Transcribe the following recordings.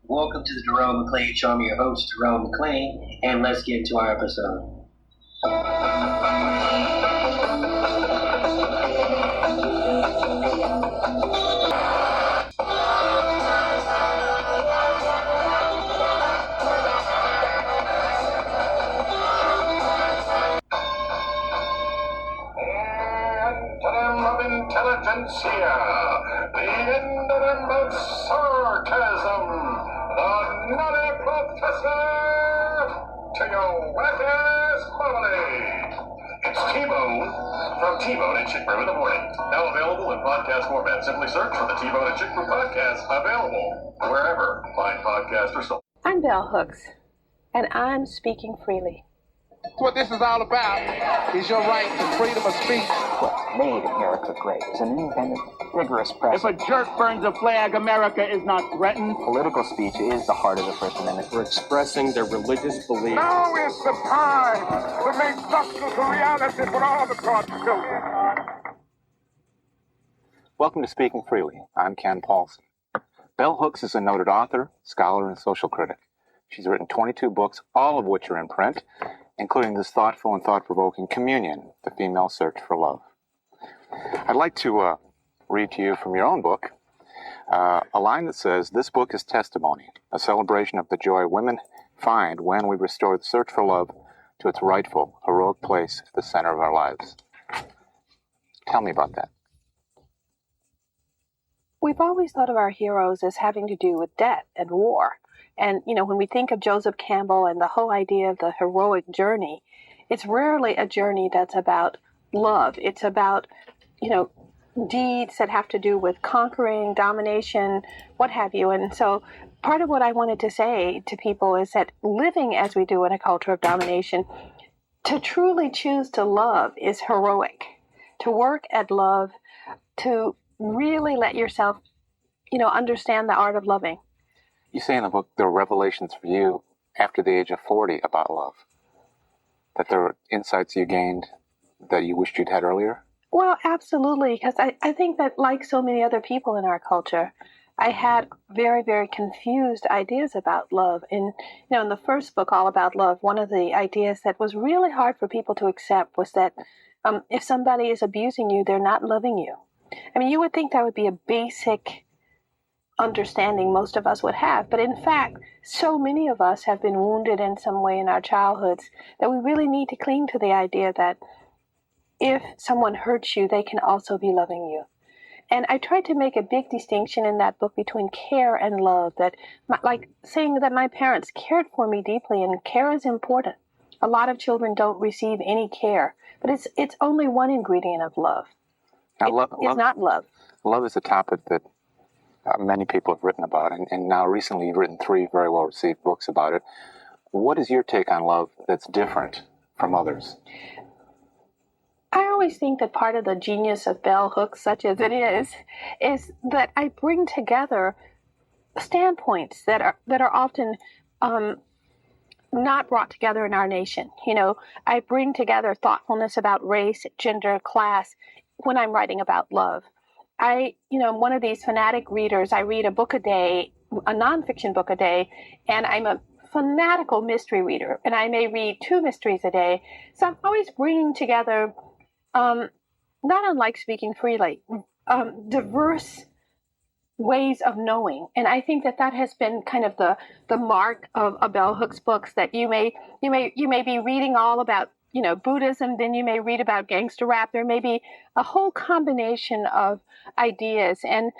Welcome to the Jerome McClain Show. I'm your host, Jerome McClain, and let's get into our episode. Intelligentsia, the endem of sarcasm, the nutty professor, to your whack-ass marmalade. It's T-Bone from T-Bone and Chick Brew in the Morning. Now available in podcast format. Simply search for the T-Bone and Chick Brew podcast, available wherever fine podcasts are sold. I'm Bell Hooks, and I'm speaking freely. What this is all about is your right to freedom of speech. What made America great is an independent, vigorous press. If a jerk burns a flag, America is not threatened. Political speech is the heart of the First Amendment. For expressing their religious beliefs. Now is the time to make justice a reality for all the God's children. Welcome to Speaking Freely. I'm Ken Paulson. Bell Hooks is a noted author, scholar, and social critic. She's written 22 books, all of which are in print, including this thoughtful and thought-provoking Communion, The Female Search for Love. I'd like to read to you from your own book a line that says, "This book is testimony, a celebration of the joy women find when we restore the search for love to its rightful, heroic place at the center of our lives." Tell me about that. We've always thought of our heroes as having to do with death and war. And, when we think of Joseph Campbell and the whole idea of the heroic journey, it's rarely a journey that's about love. It's about, deeds that have to do with conquering, domination, what have you. And so part of what I wanted to say to people is that living as we do in a culture of domination, to truly choose to love is heroic. To work at love, to really let yourself, understand the art of loving. You say in the book there are revelations for you after the age of 40 about love. That there are insights you gained that you wished you'd had earlier? Well, absolutely, because I think that like so many other people in our culture, I had very, very confused ideas about love. And, in the first book, All About Love, one of the ideas that was really hard for people to accept was that if somebody is abusing you, they're not loving you. I mean, you would think that would be a basic understanding most of us would have. But in fact, so many of us have been wounded in some way in our childhoods that we really need to cling to the idea that if someone hurts you, they can also be loving you. And I tried to make a big distinction in that book between care and love, that like saying that my parents cared for me deeply, and care is important. A lot of children don't receive any care, but it's only one ingredient of love. Now, It's not love. Love is a topic that many people have written about, and now recently you've written 3 very well-received books about it. What is your take on love that's different from others? I always think that part of the genius of Bell Hooks, such as it is that I bring together standpoints that are often not brought together in our nation. I bring together thoughtfulness about race, gender, class when I'm writing about love. I'm one of these fanatic readers. I read a book a day, a nonfiction book a day, and I'm a fanatical mystery reader, and I may read 2 mysteries a day. So I'm always bringing together, not unlike Speaking Freely, diverse ways of knowing. And I think that has been kind of the mark of Bell Hooks books, that you may be reading all about Buddhism, then you may read about gangster rap. There may be a whole combination of ideas. And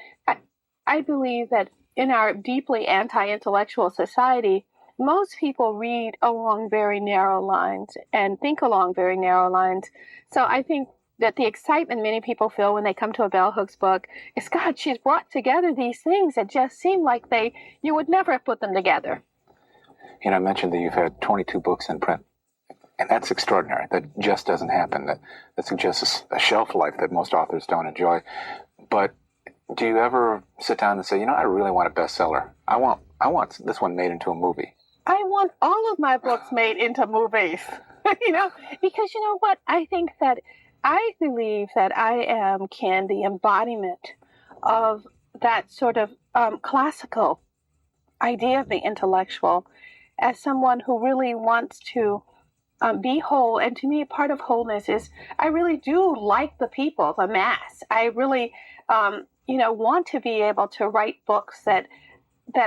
I believe that in our deeply anti-intellectual society, most people read along very narrow lines and think along very narrow lines. So I think that the excitement many people feel when they come to a Bell Hooks book is, God, she's brought together these things that just seem like you would never have put them together. I mentioned that you've had 22 books in print. And that's extraordinary. That just doesn't happen. That suggests a shelf life that most authors don't enjoy. But do you ever sit down and say, I really want a bestseller. I want this one made into a movie. I want all of my books made into movies. Because you know what? I believe that I am, Ken, the embodiment of that sort of classical idea of the intellectual as someone who really wants to be whole. And to me, part of wholeness is I really do like the people, the mass. I really, want to be able to write books that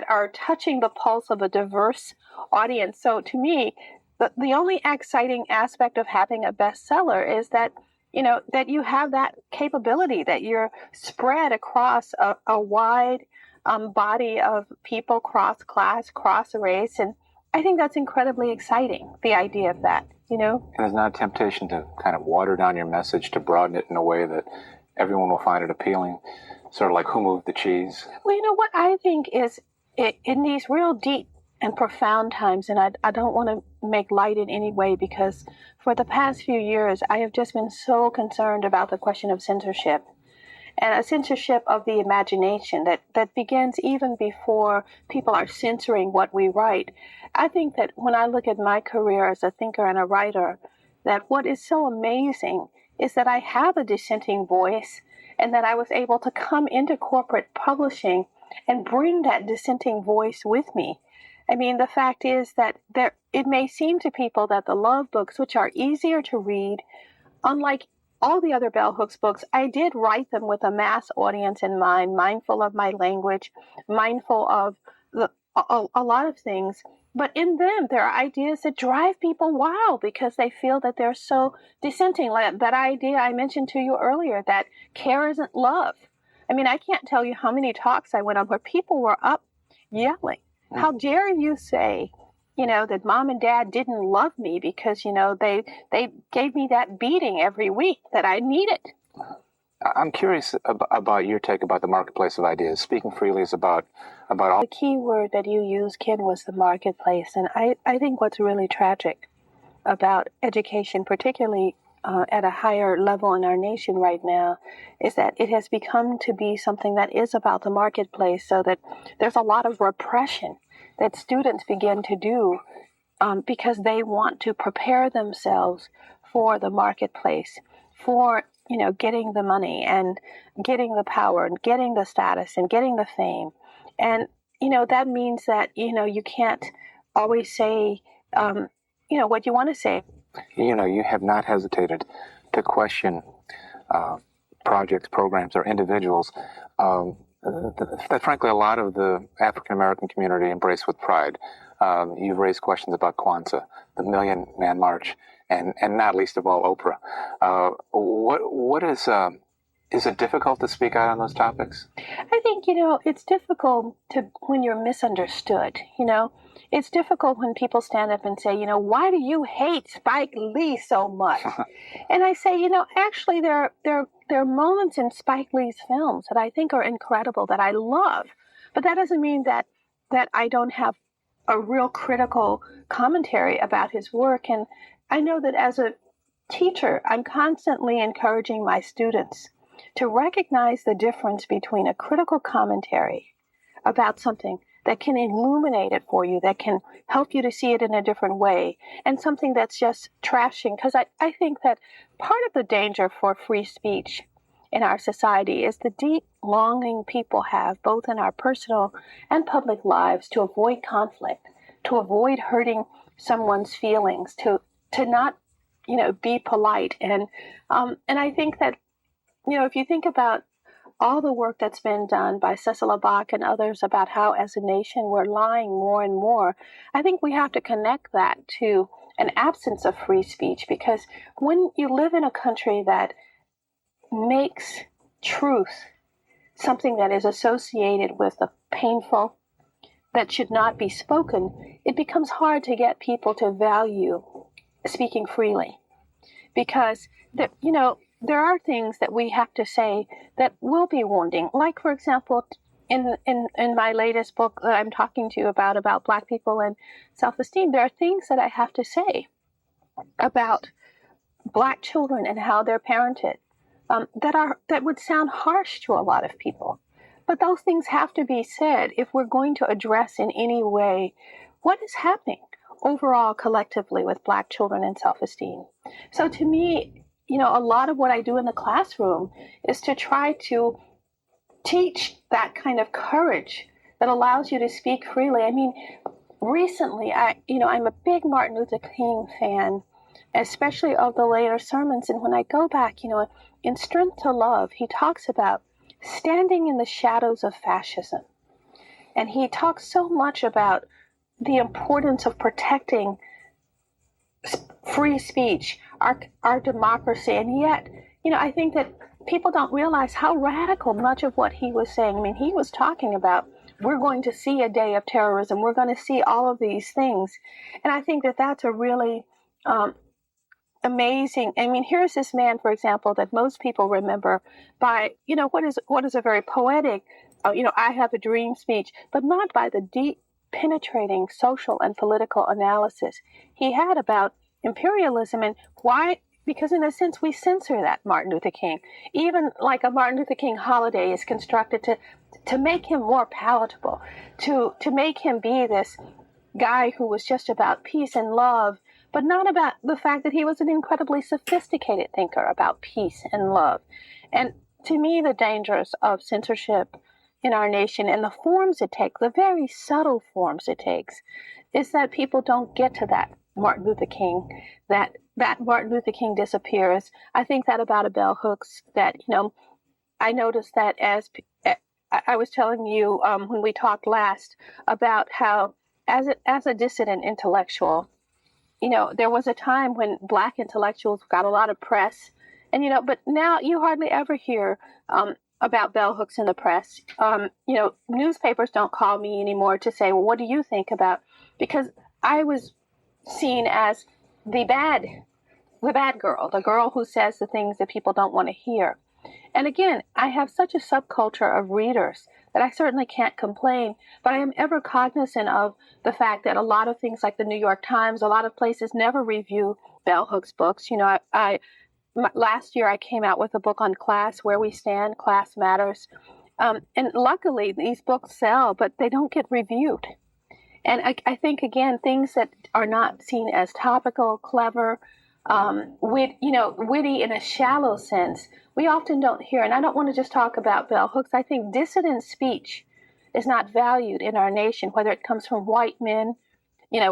are touching the pulse of a diverse audience. So to me, the only exciting aspect of having a bestseller is that, that you have that capability, that you're spread across a wide body of people, cross class, cross race. And I think that's incredibly exciting, the idea of that, And there's not a temptation to kind of water down your message, to broaden it in a way that everyone will find it appealing, sort of like Who Moved the Cheese? Well, what I think is in these real deep and profound times, and I don't want to make light in any way, because for the past few years, I have just been so concerned about the question of censorship, and a censorship of the imagination that begins even before people are censoring what we write. I think that when I look at my career as a thinker and a writer, that what is so amazing is that I have a dissenting voice, and that I was able to come into corporate publishing and bring that dissenting voice with me. I mean, the fact is that it may seem to people that the love books, which are easier to read, unlike all the other Bell Hooks books, I did write them with a mass audience in mind, mindful of my language, mindful of a lot of things. But in them, there are ideas that drive people wild because they feel that they're so dissenting. Like that idea I mentioned to you earlier, that care isn't love. I mean, I can't tell you how many talks I went on where people were up yelling. How dare you say, that mom and dad didn't love me because, they gave me that beating every week that I needed. I'm curious about your take about the marketplace of ideas. Speaking freely is about all. The key word that you used, Ken, was the marketplace. And I think what's really tragic about education, particularly at a higher level in our nation right now, is that it has become to be something that is about the marketplace, so that there's a lot of repression that students begin to do because they want to prepare themselves for the marketplace, for getting the money and getting the power and getting the status and getting the fame. And that means that you can't always say what you want to say. You have not hesitated to question projects, programs, or individuals that frankly a lot of the African American community embrace with pride. You've raised questions about Kwanzaa, the Million Man March, and not least of all Oprah. What is it difficult to speak out on those topics? I think it's difficult when you're misunderstood. It's difficult when people stand up and say, why do you hate Spike Lee so much? And I say, actually there are moments in Spike Lee's films that I think are incredible, that I love. But that doesn't mean that I don't have a real critical commentary about his work. And I know that as a teacher, I'm constantly encouraging my students to recognize the difference between a critical commentary about something that can illuminate it for you, that can help you to see it in a different way, and something that's just trashing. Because I think that part of the danger for free speech in our society is the deep longing people have, both in our personal and public lives, to avoid conflict, to avoid hurting someone's feelings, to not, be polite. And I think that, if you think about all the work that's been done by Cecil Bach and others about how as a nation we're lying more and more, I think we have to connect that to an absence of free speech, because when you live in a country that makes truth something that is associated with the painful, that should not be spoken, it becomes hard to get people to value speaking freely. Because, there are things that we have to say that will be wounding. Like, for example, in my latest book that I'm talking to you about Black people and self-esteem, there are things that I have to say about Black children and how they're parented that would sound harsh to a lot of people. But those things have to be said if we're going to address in any way what is happening overall collectively with Black children and self-esteem. So to me, a lot of what I do in the classroom is to try to teach that kind of courage that allows you to speak freely. I mean, recently, I'm a big Martin Luther King fan, especially of the later sermons. And when I go back, in Strength to Love, he talks about standing in the shadows of fascism. And he talks so much about the importance of protecting free speech, our democracy. And yet, I think that people don't realize how radical much of what he was saying. I mean, he was talking about, we're going to see a day of terrorism. We're going to see all of these things. And I think that that's a really amazing. I mean, here's this man, for example, that most people remember by, what is a very poetic, I have a dream speech, but not by the deep, penetrating social and political analysis he had about imperialism and why. Because in a sense, we censor that Martin Luther King. Even like a Martin Luther King holiday is constructed to make him more palatable, to make him be this guy who was just about peace and love, but not about the fact that he was an incredibly sophisticated thinker about peace and love. And to me, the dangers of censorship in our nation and the forms it takes, the very subtle forms it takes, is that people don't get to that Martin Luther King, that Martin Luther King disappears. I think that about a bell hooks, that, I noticed that as I was telling you when we talked last about how as a dissident intellectual, there was a time when Black intellectuals got a lot of press, and but now you hardly ever hear about bell hooks in the press. Newspapers don't call me anymore to say, well, what do you think about? Because I was seen as the bad girl, the girl who says the things that people don't want to hear. And again, I have such a subculture of readers that I certainly can't complain, but I am ever cognizant of the fact that a lot of things like the New York Times, a lot of places never review bell hooks books. Last year I came out with a book on class, Where We Stand, Class Matters. And luckily these books sell, but they don't get reviewed. And I think, again, things that are not seen as topical, clever, witty in a shallow sense, we often don't hear. And I don't want to just talk about bell hooks. I think dissident speech is not valued in our nation, whether it comes from white men,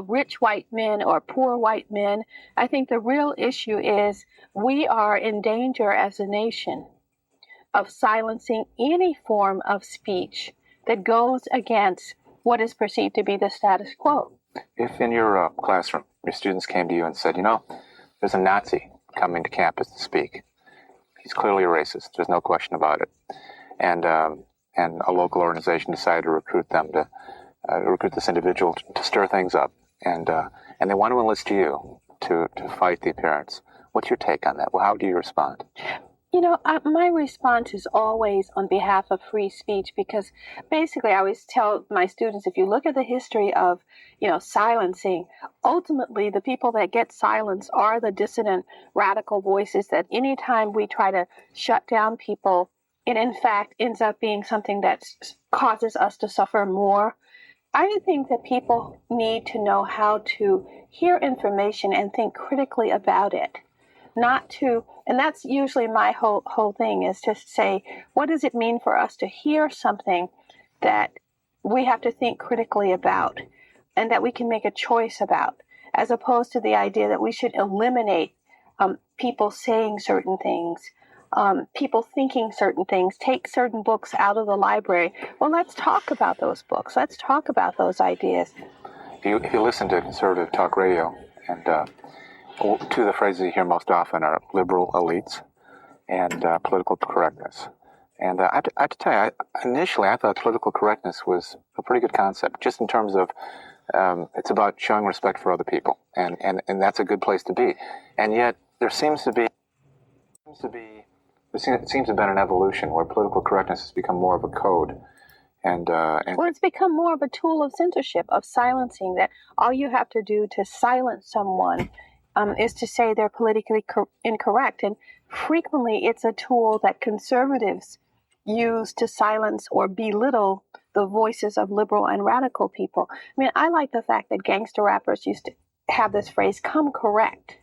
rich white men or poor white men. I think the real issue is we are in danger as a nation of silencing any form of speech that goes against what is perceived to be the status quo. If in your classroom, your students came to you and said, there's a Nazi coming to campus to speak. He's clearly a racist. There's no question about it. And a local organization decided to recruit this individual to stir things up. And they want to enlist you to fight the appearance. What's your take on that? Well, how do you respond? My response is always on behalf of free speech, because basically I always tell my students, if you look at the history of, silencing, ultimately the people that get silenced are the dissident radical voices, that anytime we try to shut down people, it in fact ends up being something that causes us to suffer more. I think that people need to know how to hear information and think critically about it. And that's usually my whole thing, is to say, what does it mean for us to hear something that we have to think critically about and that we can make a choice about, as opposed to the idea that we should eliminate people saying certain things, people thinking certain things, take certain books out of the library. Well, let's talk about those books. Let's talk about those ideas. If you listen to conservative talk radio, and two of the phrases you hear most often are liberal elites and political correctness. And I have to tell you, initially I thought political correctness was a pretty good concept, just in terms of it's about showing respect for other people, and that's a good place to be. And yet there seems to have been an evolution where political correctness has become more of a code. Well, it's become more of a tool of censorship, of silencing, that all you have to do to silence someone is to say they're politically incorrect. And frequently it's a tool that conservatives use to silence or belittle the voices of liberal and radical people. I mean, I like the fact that gangster rappers used to have this phrase, come correct.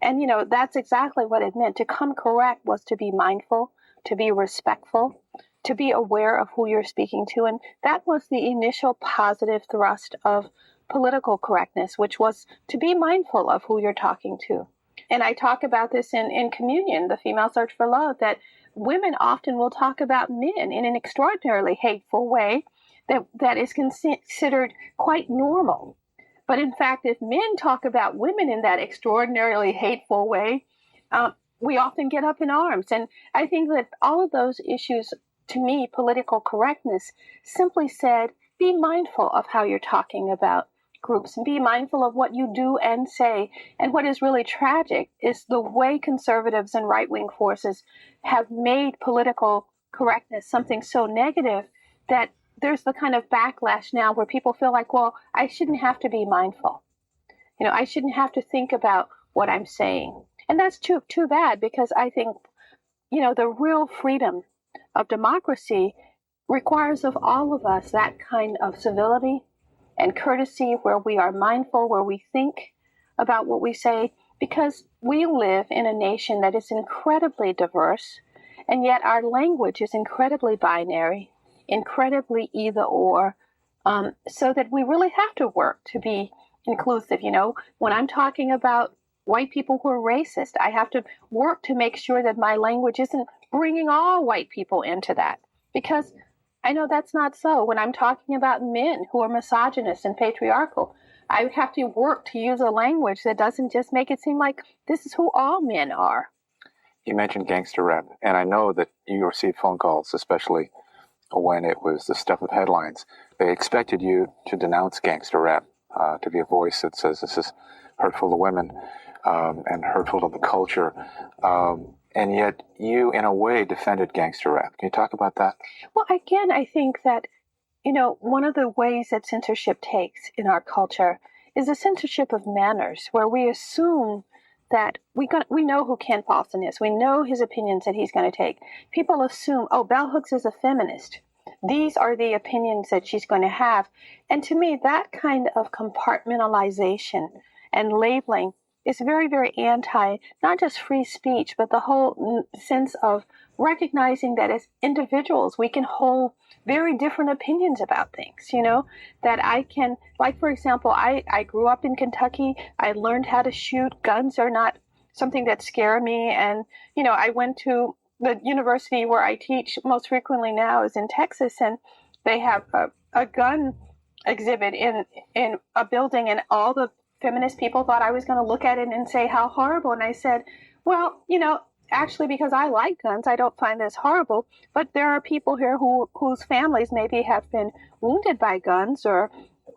And, that's exactly what it meant. To come correct was to be mindful, to be respectful, to be aware of who you're speaking to. And that was the initial positive thrust of political correctness, which was to be mindful of who you're talking to. And I talk about this in Communion, the Female Search for Love, that women often will talk about men in an extraordinarily hateful way that is considered quite normal. But in fact, if men talk about women in that extraordinarily hateful way, we often get up in arms. And I think that all of those issues, to me, political correctness simply said, be mindful of how you're talking about groups and be mindful of what you do and say. And what is really tragic is the way conservatives and right-wing forces have made political correctness something so negative that there's the kind of backlash now where people feel like, well, I shouldn't have to be mindful. I shouldn't have to think about what I'm saying. And that's too bad, because I think, the real freedom of democracy requires of all of us that kind of civility and courtesy, where we are mindful, where we think about what we say, because we live in a nation that is incredibly diverse, and yet our language is incredibly binary, incredibly either or, so that we really have to work to be inclusive. When I'm talking about white people who are racist, I have to work to make sure that my language isn't bringing all white people into that, because I know that's not so. When I'm talking about men who are misogynist and patriarchal, I have to work to use a language that doesn't just make it seem like this is who all men are. You mentioned gangster rap, and I know that you received phone calls, especially when it was the stuff of headlines. They expected you to denounce gangster rap, to be a voice that says this is hurtful to women and hurtful to the culture. And yet you, in a way, defended gangster rap. Can you talk about that? Well, again, I think that, one of the ways that censorship takes in our culture is a censorship of manners, where we assume that we know who Ken Paulson is. We know his opinions that he's going to take. People assume, oh, Bell Hooks is a feminist. These are the opinions that she's going to have. And to me, that kind of compartmentalization and labeling is very, very anti, not just free speech, but the whole sense of recognizing that as individuals, we can hold very different opinions about things, that I can, like, for example, I grew up in Kentucky. I learned how to shoot. Guns are not something that scare me. And, I went to the university where I teach most frequently now is in Texas, and they have a gun exhibit in a building, and all the feminist people thought I was going to look at it and say how horrible. And I said, well, actually, because I like guns, I don't find this horrible. But there are people here whose families maybe have been wounded by guns, or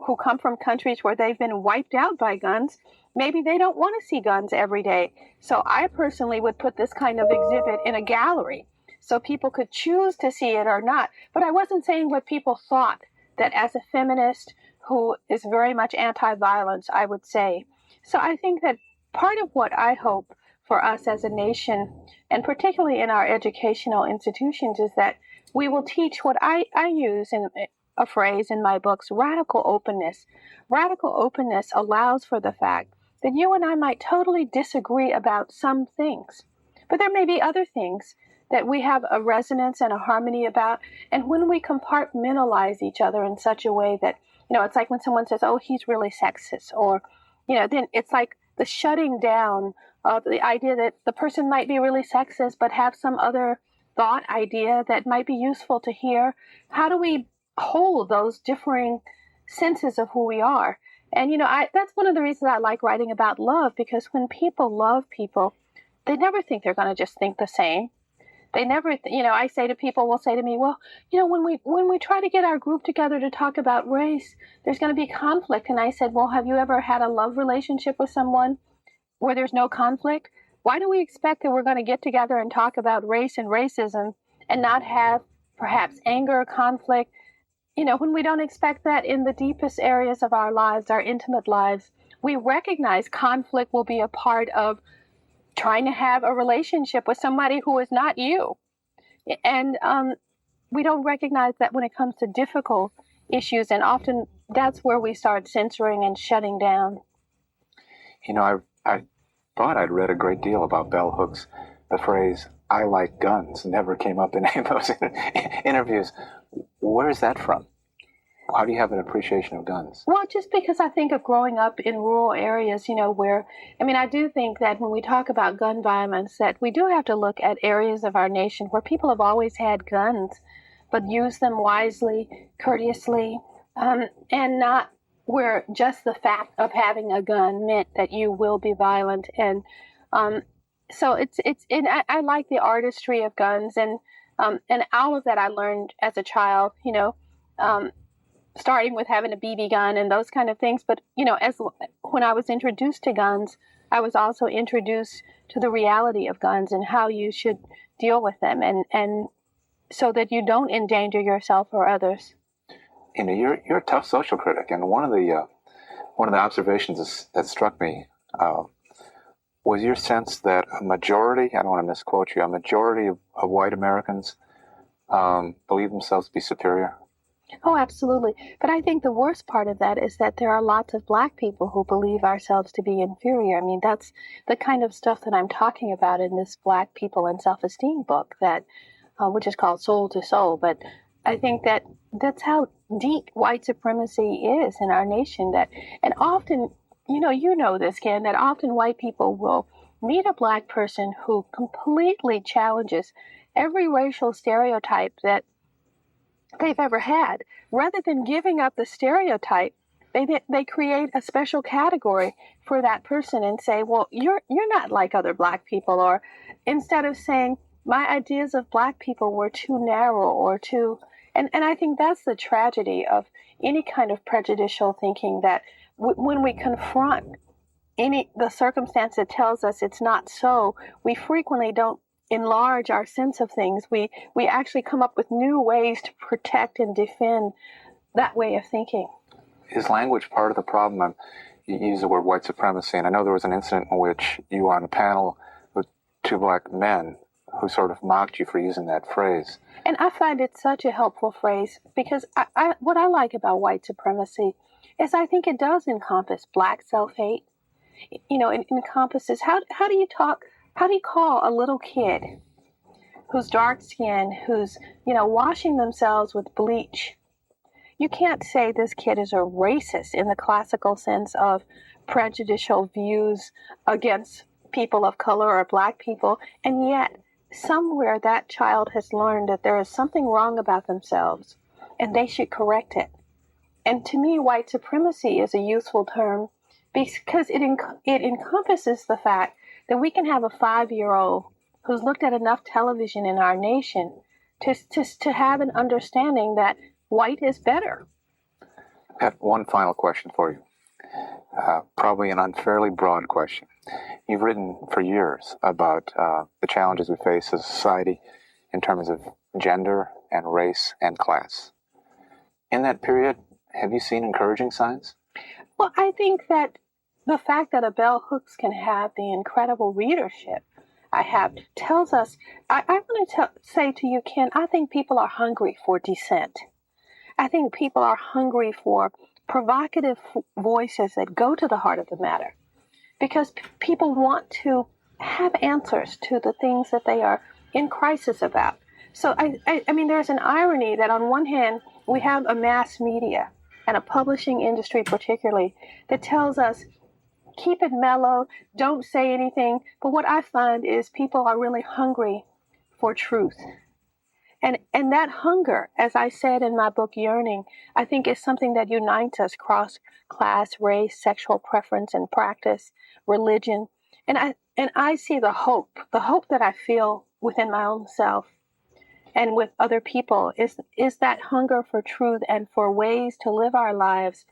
who come from countries where they've been wiped out by guns. Maybe they don't want to see guns every day. So I personally would put this kind of exhibit in a gallery so people could choose to see it or not. But I wasn't saying what people thought, that as a feminist who is very much anti-violence, I would say. So I think that part of what I hope for us as a nation, and particularly in our educational institutions, is that we will teach what I use in a phrase in my books, radical openness. Radical openness allows for the fact that you and I might totally disagree about some things, but there may be other things that we have a resonance and a harmony about. And when we compartmentalize each other in such a way that, it's like when someone says, oh, he's really sexist, or, then it's like the shutting down of the idea that the person might be really sexist, but have some other thought idea that might be useful to hear. How do we hold those differing senses of who we are? And, that's one of the reasons I like writing about love, because when people love people, they never think they're going to just think the same. They never, I say to people, will say to me, well, when we try to get our group together to talk about race, there's going to be conflict. And I said, well, have you ever had a love relationship with someone where there's no conflict? Why do we expect that we're going to get together and talk about race and racism and not have perhaps anger, conflict? When we don't expect that in the deepest areas of our lives, our intimate lives, we recognize conflict will be a part of trying to have a relationship with somebody who is not you. And we don't recognize that when it comes to difficult issues, and often that's where we start censoring and shutting down. I thought I'd read a great deal about bell hooks. The phrase, I like guns never came up in any of those interviews. Where is that from? How do you have an appreciation of guns? Well, just because I think of growing up in rural areas, where, I do think that when we talk about gun violence, that we do have to look at areas of our nation where people have always had guns, but used them wisely, courteously, and not where just the fact of having a gun meant that you will be violent. And so I like the artistry of guns, and all of that I learned as a child, starting with having a BB gun and those kind of things. But, when I was introduced to guns, I was also introduced to the reality of guns and how you should deal with them, and so that you don't endanger yourself or others. You're a tough social critic, and one of the observations that struck me was your sense that a majority, I don't want to misquote you, a majority of white Americans believe themselves to be superior. Oh, absolutely. But I think the worst part of that is that there are lots of Black people who believe ourselves to be inferior. That's the kind of stuff that I'm talking about in this Black People and Self-Esteem book, that which is called Soul to Soul. But I think that that's how deep white supremacy is in our nation. And often, you know this, Ken, that often white people will meet a Black person who completely challenges every racial stereotype that they've ever had. Rather than giving up the stereotype, they create a special category for that person and say, well, you're not like other Black people. Or instead of saying, my ideas of Black people were too narrow or too... And I think that's the tragedy of any kind of prejudicial thinking, that when we confront the circumstance that tells us it's not so, we frequently don't enlarge our sense of things. We actually come up with new ways to protect and defend that way of thinking. Is language part of the problem? You use the word white supremacy, and I know there was an incident in which you were on a panel with two Black men who sort of mocked you for using that phrase. And I find it such a helpful phrase, because what I like about white supremacy is I think it does encompass Black self-hate. It encompasses, how do you call a little kid who's dark-skinned, who's, washing themselves with bleach? You can't say this kid is a racist in the classical sense of prejudicial views against people of color or Black people, and yet somewhere that child has learned that there is something wrong about themselves and they should correct it. And to me, white supremacy is a useful term because it encompasses the fact that we can have a 5-year-old who's looked at enough television in our nation to have an understanding that white is better. I have one final question for you. Probably an unfairly broad question. You've written for years about the challenges we face as a society in terms of gender and race and class. In that period, have you seen encouraging signs? Well, I think that the fact that a bell hooks can have the incredible readership I have tells us, I want to say to you, Ken, I think people are hungry for dissent. I think people are hungry for provocative voices that go to the heart of the matter, because people want to have answers to the things that they are in crisis about. So, I mean, there's an irony that on one hand, we have a mass media and a publishing industry particularly that tells us, keep it mellow, don't say anything. But what I find is people are really hungry for truth. And that hunger, as I said in my book, Yearning, I think is something that unites us across class, race, sexual preference and practice, religion. And I see the hope that I feel within my own self and with other people is that hunger for truth and for ways to live our lives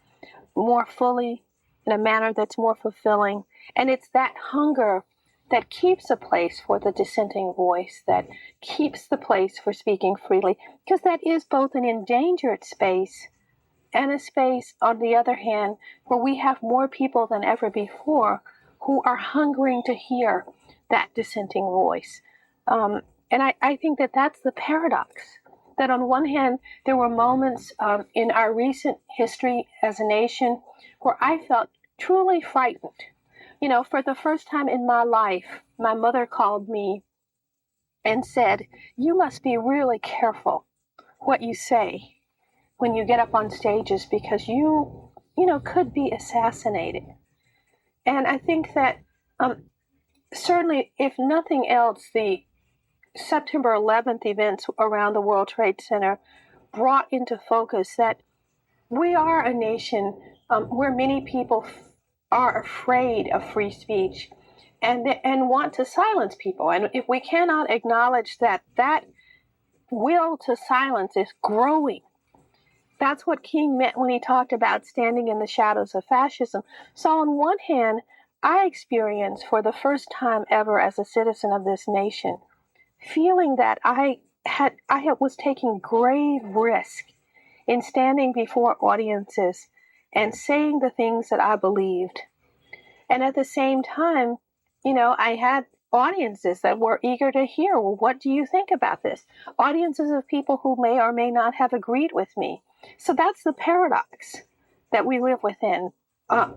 more fully in a manner that's more fulfilling. And it's that hunger that keeps a place for the dissenting voice, that keeps the place for speaking freely, because that is both an endangered space and a space, on the other hand, where we have more people than ever before who are hungering to hear that dissenting voice. And I think that that's the paradox, that on one hand, there were moments in our recent history as a nation where I felt truly frightened. You know, for the first time in my life, my mother called me and said, you must be really careful what you say when you get up on stages because you could be assassinated. And I think that certainly, if nothing else, the September 11th events around the World Trade Center brought into focus that we are a nation where many people are afraid of free speech and want to silence people. And if we cannot acknowledge that will to silence is growing, that's what King meant when he talked about standing in the shadows of fascism. So on one hand, I experienced for the first time ever as a citizen of this nation, feeling that I was taking grave risk in standing before audiences and saying the things that I believed. And at the same time, I had audiences that were eager to hear, well, what do you think about this? Audiences of people who may or may not have agreed with me. So that's the paradox that we live within. A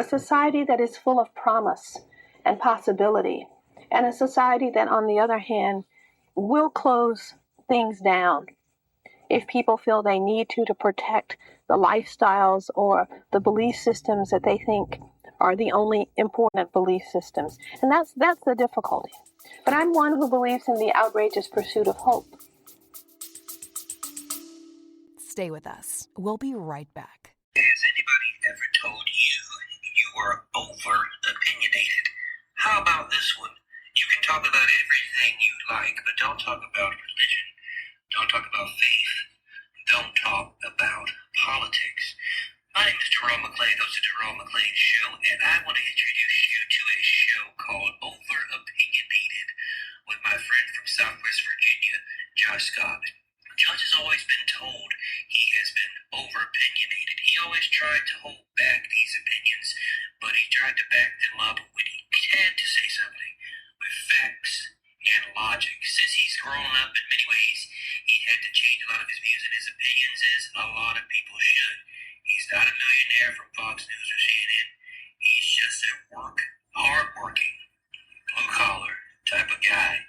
society that is full of promise and possibility, and a society that, on the other hand, will close things down if people feel they need to protect the lifestyles or the belief systems that they think are the only important belief systems. And that's the difficulty. But I'm one who believes in the outrageous pursuit of hope. Stay with us. We'll be right back. Has anybody ever told you you were over-opinionated? How about this one? You can talk about everything you like, but don't talk about religion. Don't talk about faith. Don't talk about politics. My name is Jerome McClain, host of Jerome McClain Show, and I want to introduce you to a show called Over Opinionated with my friend from Southwest Virginia, Josh Scott. Josh has always been told he has been over-opinionated. He always tried to hold back these opinions, but he tried to back them up when he had to say something with facts and logic. Since he's grown up in many ways, he had to change a lot of his views and his opinions, as a lot of people should. He's not a millionaire from Fox News or CNN. He's just a hard-working, blue-collar type of guy.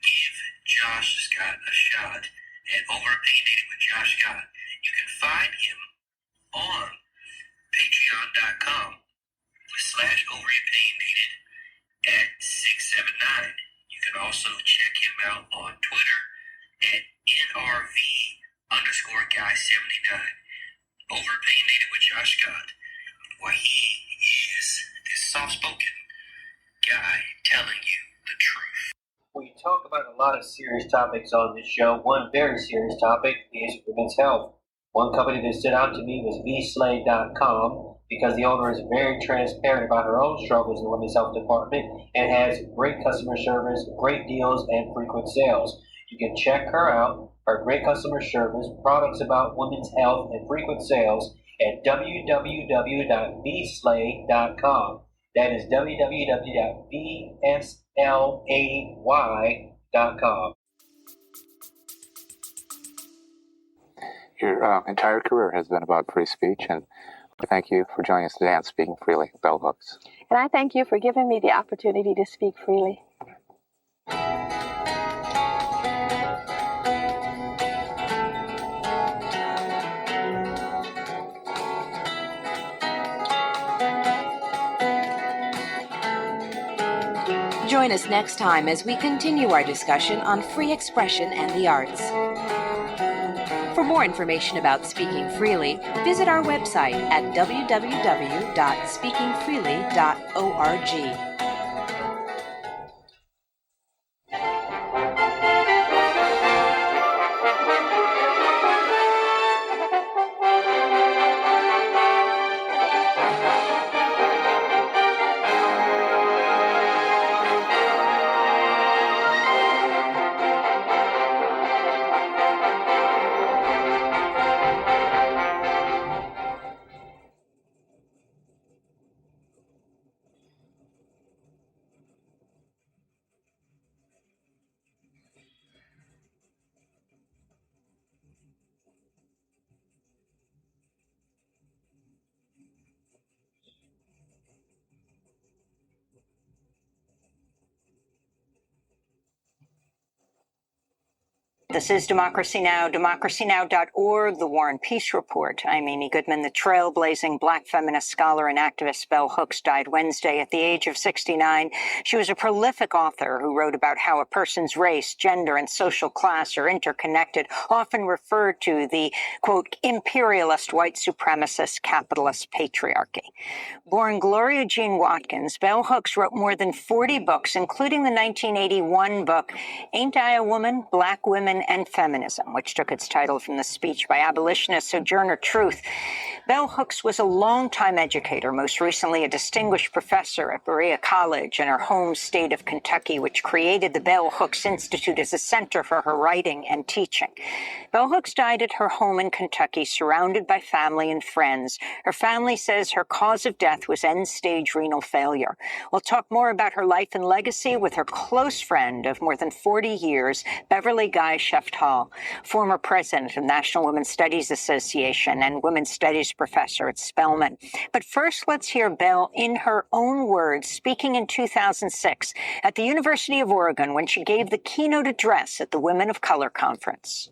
Give Josh Scott a shot at Over Opinionated with Josh Scott. You can find him on patreon.com/overopinionated at 679. You can also check him out on Twitter at NRV_guy79. Overopinionated with Josh Scott, where he is this soft-spoken guy telling you the truth. We talk about a lot of serious topics on this show. One very serious topic is women's health. One company that stood out to me was vslay.com because the owner is very transparent about her own struggles in the women's health department and has great customer service, great deals, and frequent sales. You can check her out, her great customer service, products about women's health, and frequent sales at www.vslay.com. That is www.vslay.com. Your entire career has been about free speech, and thank you for joining us today on Speaking Freely, Bell Hooks. And I thank you for giving me the opportunity to speak freely. Join us next time as we continue our discussion on free expression and the arts. For more information about Speaking Freely, visit our website at www.speakingfreely.org. This is Democracy Now!, democracynow.org, The War and Peace Report. I'm Amy Goodman. The trailblazing Black feminist scholar and activist Bell Hooks died Wednesday at the age of 69. She was a prolific author who wrote about how a person's race, gender, and social class are interconnected, often referred to the, quote, imperialist, white supremacist, capitalist patriarchy. Born Gloria Jean Watkins, Bell Hooks wrote more than 40 books, including the 1981 book, Ain't I a Woman? Black Women and Feminism, which took its title from the speech by abolitionist Sojourner Truth. Bell Hooks was a longtime educator, most recently a distinguished professor at Berea College in her home state of Kentucky, which created the Bell Hooks Institute as a center for her writing and teaching. Bell Hooks died at her home in Kentucky, surrounded by family and friends. Her family says her cause of death was end-stage renal failure. We'll talk more about her life and legacy with her close friend of more than 40 years, Beverly Guy Sheftall, former president of National Women's Studies Association and Women's Studies professor at Spelman. But first, let's hear Bell in her own words, speaking in 2006 at the University of Oregon when she gave the keynote address at the Women of Color Conference.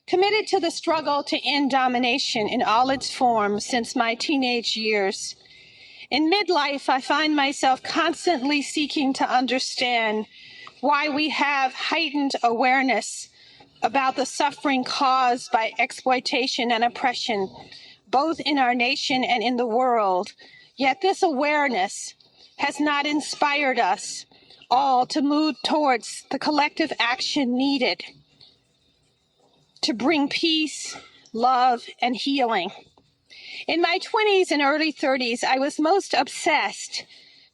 Committed to the struggle to end domination in all its forms since my teenage years. In midlife, I find myself constantly seeking to understand why we have heightened awareness about the suffering caused by exploitation and oppression, both in our nation and in the world. Yet this awareness has not inspired us all to move towards the collective action needed to bring peace, love, and healing. In my 20s and early 30s, I was most obsessed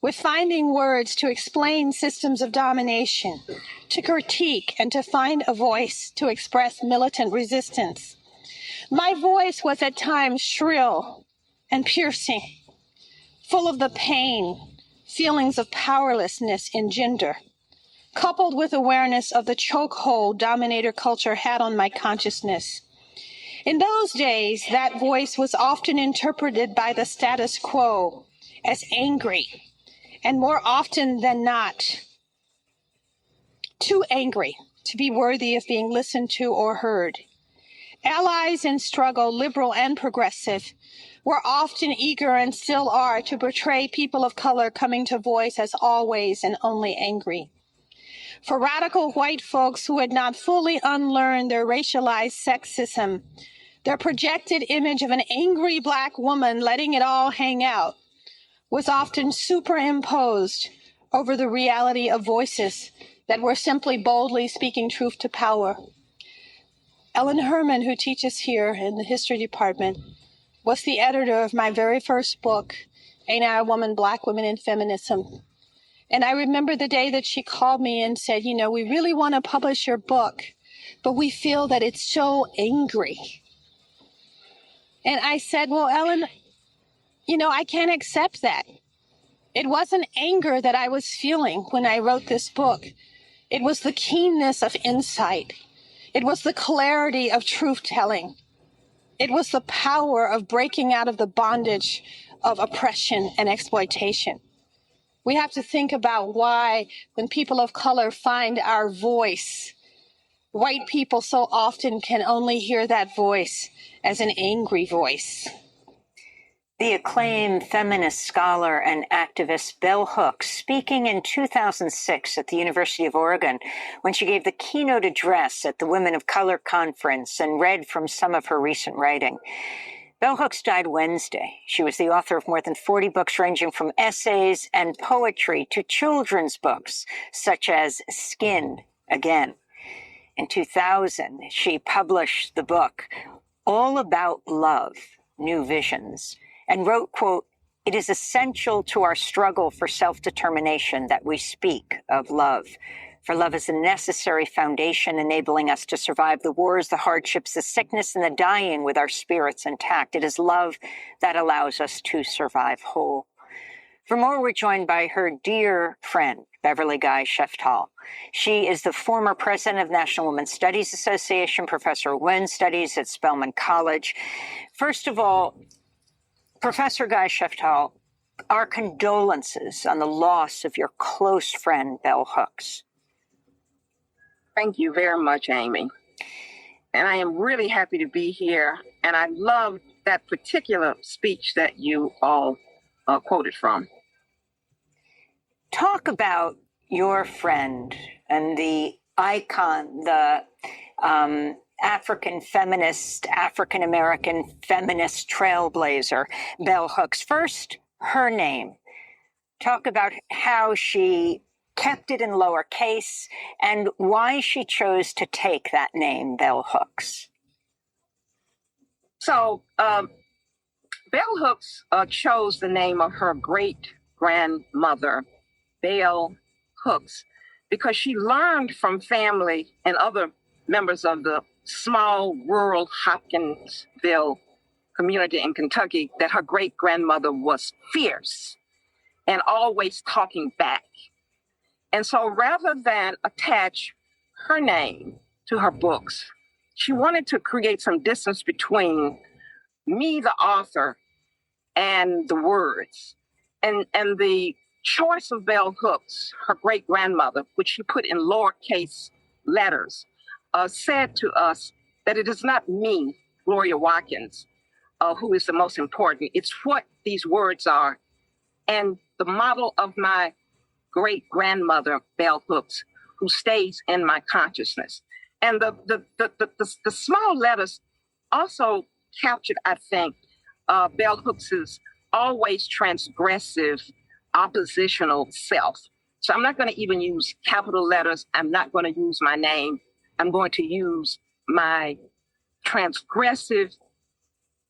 with finding words to explain systems of domination, to critique, and to find a voice to express militant resistance. My voice was at times shrill and piercing, full of the pain, feelings of powerlessness in gender, coupled with awareness of the chokehold dominator culture had on my consciousness. In those days, that voice was often interpreted by the status quo as angry, and more often than not, too angry to be worthy of being listened to or heard. Allies in struggle, liberal and progressive, were often eager and still are to portray people of color coming to voice as always and only angry. For radical white folks who had not fully unlearned their racialized sexism, their projected image of an angry Black woman letting it all hang out was often superimposed over the reality of voices that were simply boldly speaking truth to power. Ellen Herman, who teaches here in the history department, was the editor of my very first book, Ain't I a Woman? Black Women and Feminism. And I remember the day that she called me and said, you know, we really want to publish your book, but we feel that it's so angry. And I said, well, Ellen, you know, I can't accept that. It wasn't anger that I was feeling when I wrote this book. It was the keenness of insight. It was the clarity of truth-telling. It was the power of breaking out of the bondage of oppression and exploitation. We have to think about why, when people of color find our voice, white people so often can only hear that voice as an angry voice. The acclaimed feminist scholar and activist Bell Hooks speaking in 2006 at the University of Oregon when she gave the keynote address at the Women of Color Conference and read from some of her recent writing. Bell Hooks died Wednesday. She was the author of more than 40 books ranging from essays and poetry to children's books, such as Skin Again. In 2000, she published the book All About Love, New Visions, and wrote, quote, "It is essential to our struggle for self-determination that we speak of love. For love is a necessary foundation enabling us to survive the wars, the hardships, the sickness, and the dying with our spirits intact. It is love that allows us to survive whole." For more, we're joined by her dear friend, Beverly Guy Sheftall. She is the former president of National Women's Studies Association, professor of women's studies at Spelman College. First of all, Professor Guy Sheftall, our condolences on the loss of your close friend, Bell Hooks. Thank you very much, Amy. And I am really happy to be here. And I loved that particular speech that you all quoted from. Talk about your friend and the icon, the African American feminist trailblazer, Bell Hooks. First, her name. Talk about how she kept it in lowercase and why she chose to take that name, Bell Hooks. So, Bell Hooks chose the name of her great-grandmother, Bell Hooks, because she learned from family and other members of the small rural Hopkinsville community in Kentucky that her great-grandmother was fierce and always talking back. And so rather than attach her name to her books, she wanted to create some distance between me, the author, and the words. And the choice of Bell Hooks, her great-grandmother, which she put in lowercase letters, said to us that it is not me, Gloria Watkins, who is the most important. It's what these words are. And the model of my great-grandmother, Bell Hooks, who stays in my consciousness. And the small letters also captured, I think, Bell Hooks's always transgressive, oppositional self. So I'm not going to even use capital letters. I'm not going to use my name. I'm going to use my transgressive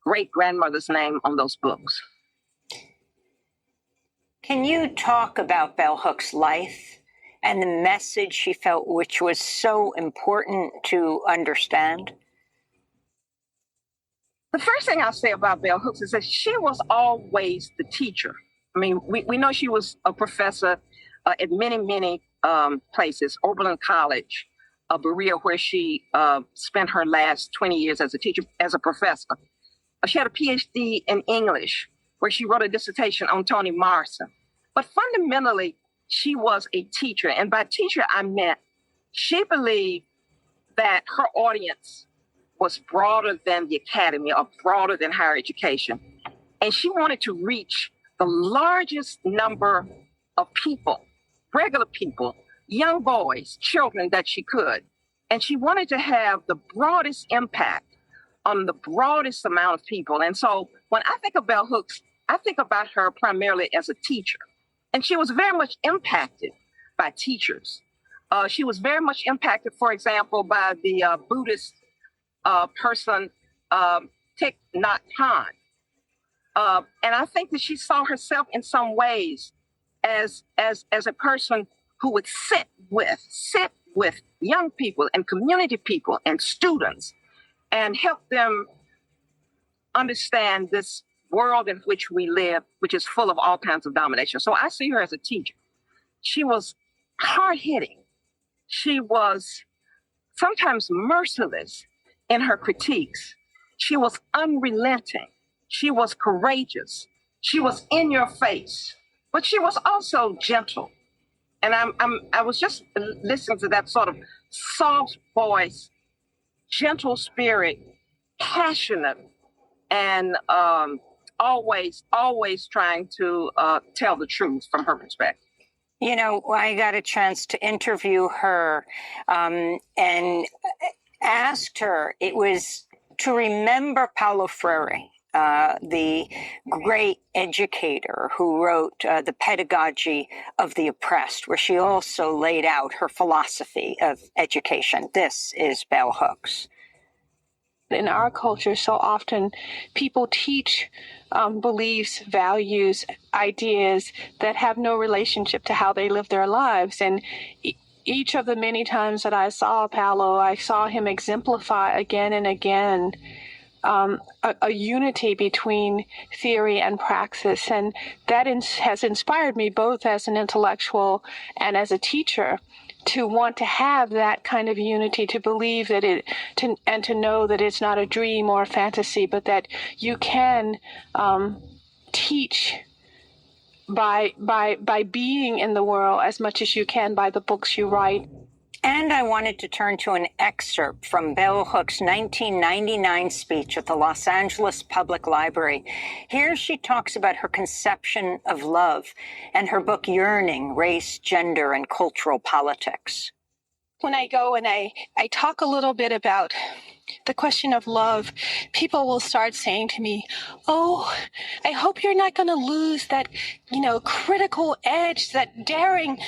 great-grandmother's name on those books. Can you talk about Bell Hooks' life and the message she felt which was so important to understand? The first thing I'll say about Bell Hooks is that she was always the teacher. I mean, we know she was a professor at many places, Oberlin College, Berea, where she spent her last 20 years as a teacher, as a professor. She had a PhD in English, where she wrote a dissertation on Toni Morrison. But fundamentally, she was a teacher. And by teacher, I meant she believed that her audience was broader than the academy or broader than higher education. And she wanted to reach the largest number of people, regular people, young boys, children that she could. And she wanted to have the broadest impact on the broadest amount of people. And so when I think of Bell Hooks, I think about her primarily as a teacher. And she was very much impacted by teachers. She was very much impacted, for example, by the Buddhist person, Thich Nhat Hanh. And I think that she saw herself in some ways as a person who would sit with young people and community people and students and help them understand this world in which we live, which is full of all kinds of domination. So I see her as a teacher. She was hard-hitting. She was sometimes merciless in her critiques. She was unrelenting. She was courageous. She was in your face, but she was also gentle. And I was just listening to that sort of soft voice, gentle spirit, passionate, and always trying to tell the truth from her perspective. You know, I got a chance to interview her and asked her, it was to remember Paulo Freire, the great educator who wrote The Pedagogy of the Oppressed, where she also laid out her philosophy of education. This is Bell Hooks. In our culture, so often people teach beliefs, values, ideas that have no relationship to how they live their lives. And each of the many times that I saw Paulo, I saw him exemplify again and again a unity between theory and praxis. And that has inspired me both as an intellectual and as a teacher to want to have that kind of unity, to believe that and to know that it's not a dream or a fantasy, but that you can teach by being in the world as much as you can by the books you write. And I wanted to turn to an excerpt from Bell Hooks' 1999 speech at the Los Angeles Public Library. Here she talks about her conception of love and her book Yearning, Race, Gender, and Cultural Politics. When I go and I talk a little bit about the question of love, people will start saying to me, oh, I hope you're not going to lose that, critical edge, that daring,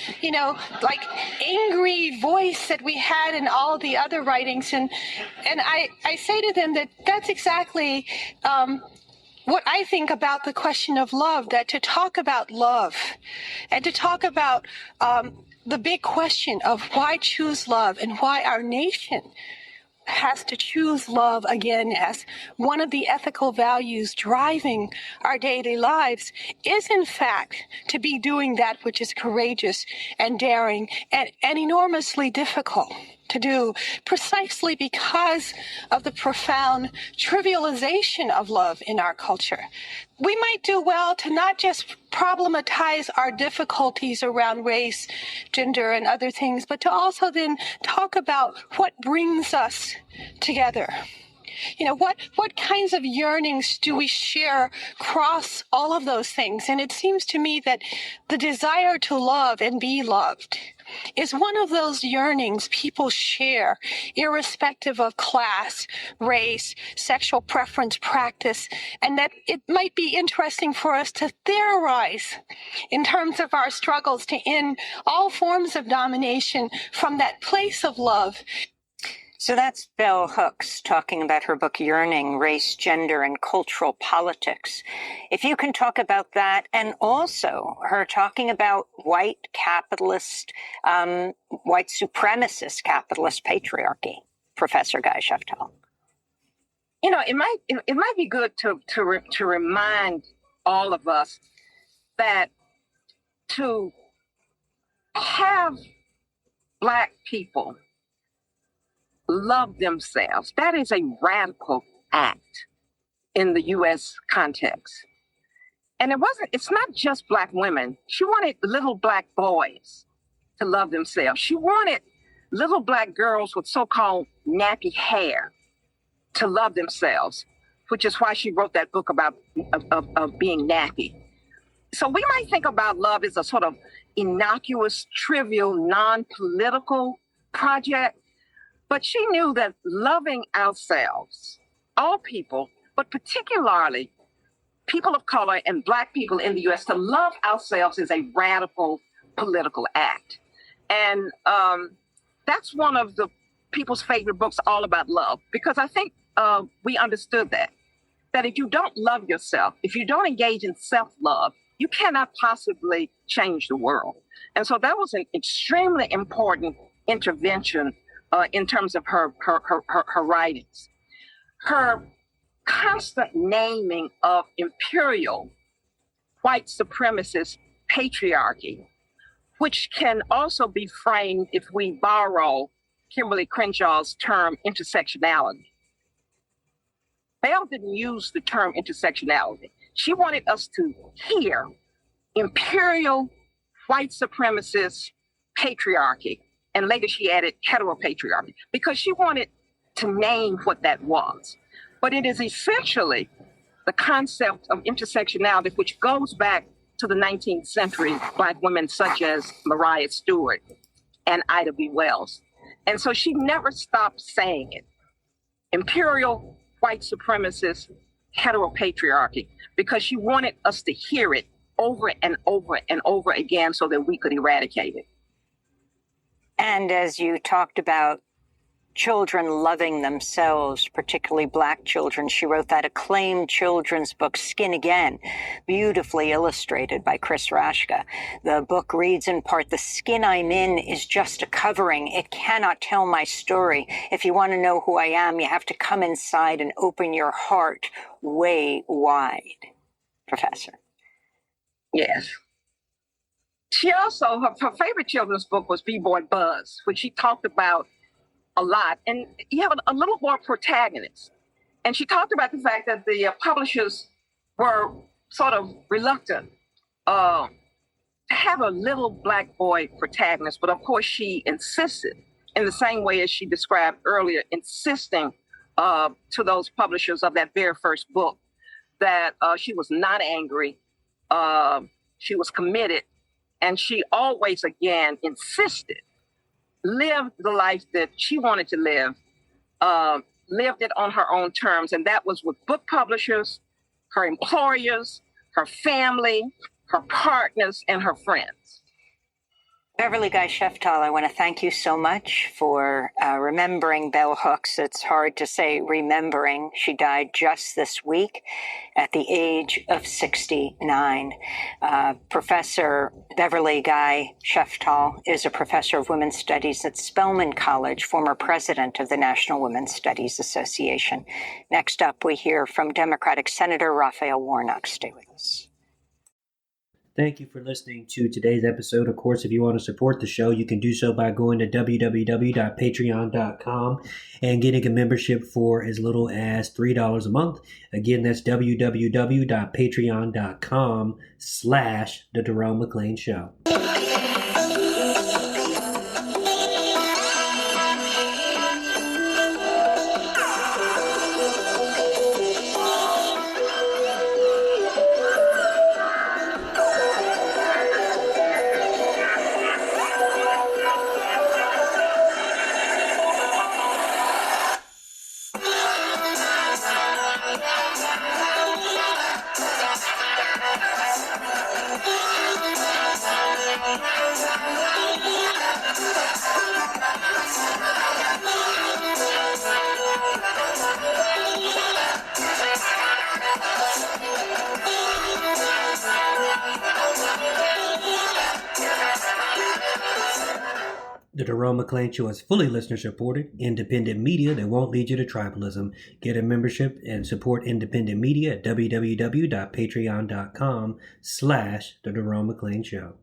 like angry voice that we had in all the other writings. And I say to them that that's exactly what I think about the question of love, that to talk about love and to talk about the big question of why choose love and why our nation has to choose love again as one of the ethical values driving our daily lives is in fact to be doing that which is courageous and daring and enormously difficult to do, precisely because of the profound trivialization of love in our culture. We might do well to not just problematize our difficulties around race, gender, and other things, but to also then talk about what brings us together. What kinds of yearnings do we share across all of those things? And it seems to me that the desire to love and be loved is one of those yearnings people share, irrespective of class, race, sexual preference, practice, and that it might be interesting for us to theorize in terms of our struggles to end all forms of domination from that place of love. So that's Bell Hooks talking about her book Yearning, Race, Gender, and Cultural Politics. If you can talk about that, and also her talking about white capitalist, white supremacist capitalist patriarchy, Professor Guy Sheftel. It might be good to remind all of us that to have Black people love themselves, that is a radical act in the U.S. context. And it's not just Black women. She wanted little Black boys to love themselves. She wanted little Black girls with so-called nappy hair to love themselves, which is why she wrote that book about of being nappy. So we might think about love as a sort of innocuous, trivial, non-political project. But she knew that loving ourselves, all people, but particularly people of color and Black people in the U.S., to love ourselves is a radical political act. And that's one of the people's favorite books all about love, because I think we understood that if you don't love yourself, if you don't engage in self-love, you cannot possibly change the world. And so that was an extremely important intervention in terms of her writings. Her constant naming of imperial white supremacist patriarchy, which can also be framed, if we borrow Kimberly Crenshaw's term, intersectionality. Bell didn't use the term intersectionality. She wanted us to hear imperial white supremacist patriarchy. And later she added heteropatriarchy, because she wanted to name what that was. But it is essentially the concept of intersectionality, which goes back to the 19th century Black women such as Maria Stewart and Ida B. Wells. And so she never stopped saying it. Imperial white supremacist heteropatriarchy, because she wanted us to hear it over and over and over again so that we could eradicate it. And as you talked about children loving themselves, particularly Black children, she wrote that acclaimed children's book, Skin Again, beautifully illustrated by Chris Rashka. The book reads in part, "The skin I'm in is just a covering. It cannot tell my story. If you want to know who I am, you have to come inside and open your heart way wide." Professor. Yes. She also, her favorite children's book was B-Boy Buzz, which she talked about a lot. And you have a little more protagonist. And she talked about the fact that the publishers were sort of reluctant to have a little Black boy protagonist. But of course, she insisted in the same way as she described earlier, insisting to those publishers of that very first book that she was not angry, she was committed, and she always, again, insisted, lived the life that she wanted to live, lived it on her own terms, and that was with book publishers, her employers, her family, her partners, and her friends. Beverly Guy Sheftal, I want to thank you so much for remembering Bell Hooks. It's hard to say remembering. She died just this week at the age of 69. Professor Beverly Guy Sheftal is a professor of women's studies at Spelman College, former president of the National Women's Studies Association. Next up, we hear from Democratic Senator Raphael Warnock. Stay with us. Thank you for listening to today's episode. Of course, if you want to support the show, you can do so by going to www.patreon.com and getting a membership for as little as $3 a month. Again, that's www.patreon.com/The Jerome McClain Show. The Jerome McClain Show is fully listener-supported, independent media that won't lead you to tribalism. Get a membership and support independent media at www.patreon.com/The Jerome McClain Show.